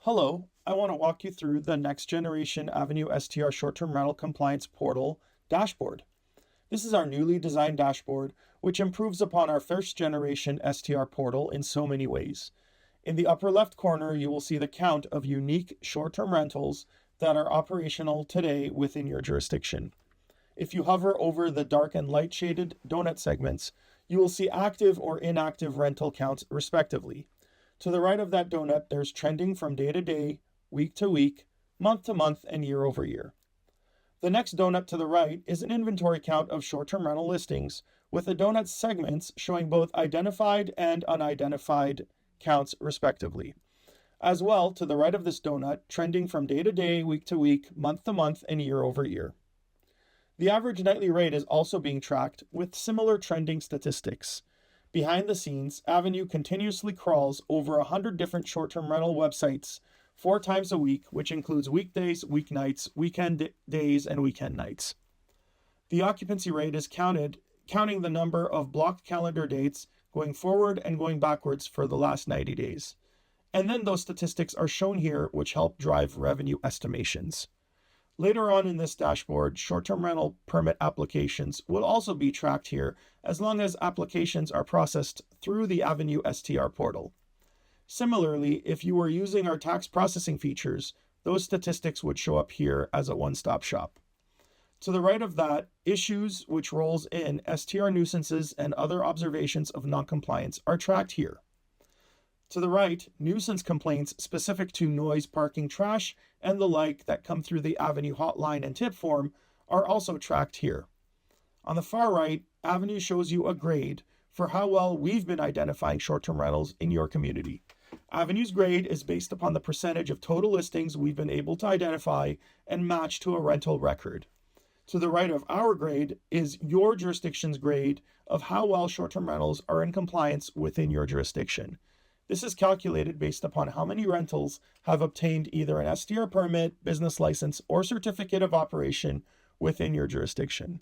Hello, I want to walk you through the next generation Avenue STR short-term rental compliance portal dashboard. This is our newly designed dashboard, which improves upon our first generation STR portal in so many ways. In the upper left corner, you will see the count of unique short-term rentals that are operational today within your jurisdiction. If you hover over the dark and light shaded donut segments, you will see active or inactive rental counts respectively. To the right of that donut, there's trending from day to day, week to week, month to month, and year over year. The next donut to the right is an inventory count of short-term rental listings, with the donut segments showing both identified and unidentified counts respectively. As well, to the right of this donut, trending from day to day, week to week, month to month, and year over year. The average nightly rate is also being tracked with similar trending statistics. Behind the scenes, Avenue continuously crawls over 100 different short-term rental websites 4 times a week, which includes weekdays, weeknights, weekend days, and weekend nights. The occupancy rate is counting the number of blocked calendar dates going forward and going backwards for the last 90 days. And then those statistics are shown here, which help drive revenue estimations. Later on in this dashboard, short-term rental permit applications will also be tracked here as long as applications are processed through the Avenue STR portal. Similarly, if you were using our tax processing features, those statistics would show up here as a one-stop shop. To the right of that, issues, which rolls in STR nuisances and other observations of noncompliance, are tracked here. To the right, nuisance complaints specific to noise, parking, trash, and the like that come through the Avenue hotline and tip form are also tracked here. On the far right, Avenue shows you a grade for how well we've been identifying short-term rentals in your community. Avenue's grade is based upon the percentage of total listings we've been able to identify and match to a rental record. To the right of our grade is your jurisdiction's grade of how well short-term rentals are in compliance within your jurisdiction. This is calculated based upon how many rentals have obtained either an STR permit, business license, or certificate of operation within your jurisdiction.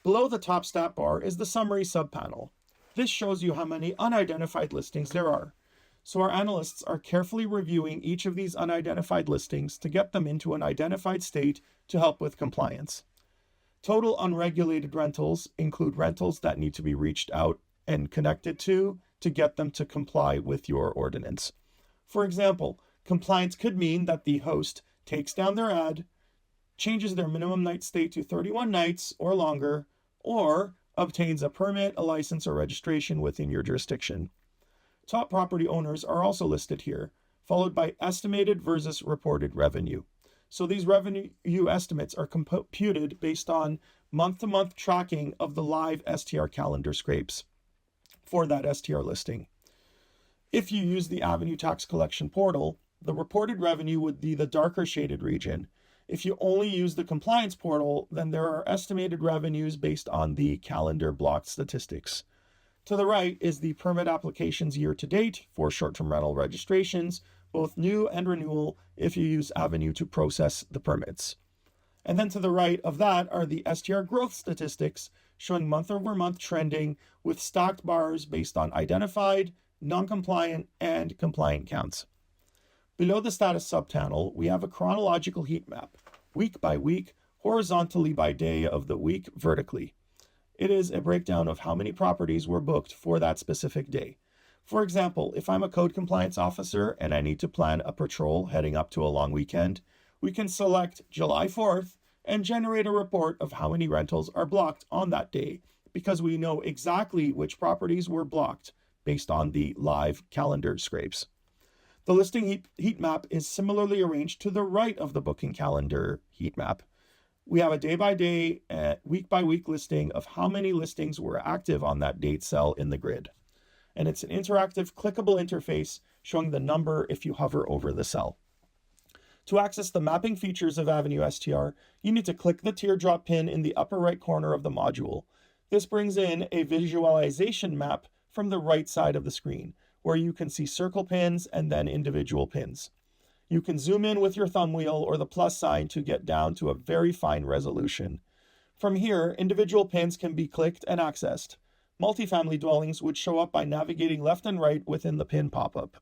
Below the top stat bar is the summary subpanel. This shows you how many unidentified listings there are. So our analysts are carefully reviewing each of these unidentified listings to get them into an identified state to help with compliance. Total unregulated rentals include rentals that need to be reached out and connected to get them to comply with your ordinance. For example, compliance could mean that the host takes down their ad, changes their minimum night stay to 31 nights or longer, or obtains a permit, a license, or registration within your jurisdiction. Top property owners are also listed here, followed by estimated versus reported revenue. So these revenue estimates are computed based on month-to-month tracking of the live STR calendar scrapes for that STR listing. If you use the Avenue Tax Collection portal, the reported revenue would be the darker shaded region. If you only use the compliance portal, then there are estimated revenues based on the calendar block statistics. To the right is the permit applications year to date for short-term rental registrations, both new and renewal, if you use Avenue to process the permits. And then to the right of that are the STR growth statistics showing month-over-month trending with stacked bars based on identified, non-compliant, and compliant counts. Below the status subpanel, we have a chronological heat map, week by week, horizontally by day of the week, vertically. It is a breakdown of how many properties were booked for that specific day. For example, if I'm a code compliance officer and I need to plan a patrol heading up to a long weekend, we can select July 4th and generate a report of how many rentals are blocked on that day, because we know exactly which properties were blocked based on the live calendar scrapes. The listing heat map is similarly arranged to the right of the booking calendar heat map. We have a day-by-day, week-by-week listing of how many listings were active on that date cell in the grid. And it's an interactive, clickable interface showing the number if you hover over the cell. To access the mapping features of Avenue STR, you need to click the teardrop pin in the upper right corner of the module. This brings in a visualization map from the right side of the screen, where you can see circle pins and then individual pins. You can zoom in with your thumb wheel or the plus sign to get down to a very fine resolution. From here, individual pins can be clicked and accessed. Multifamily dwellings would show up by navigating left and right within the pin pop-up.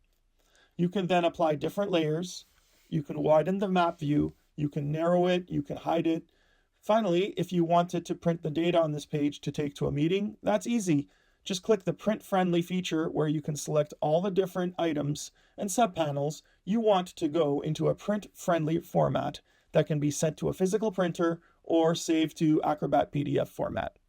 You can then apply different layers. You can widen the map view. You can narrow it. You can hide it. Finally, if you wanted to print the data on this page to take to a meeting, that's easy. Just click the Print Friendly feature where you can select all the different items and subpanels you want to go into a print-friendly format that can be sent to a physical printer or saved to Acrobat PDF format.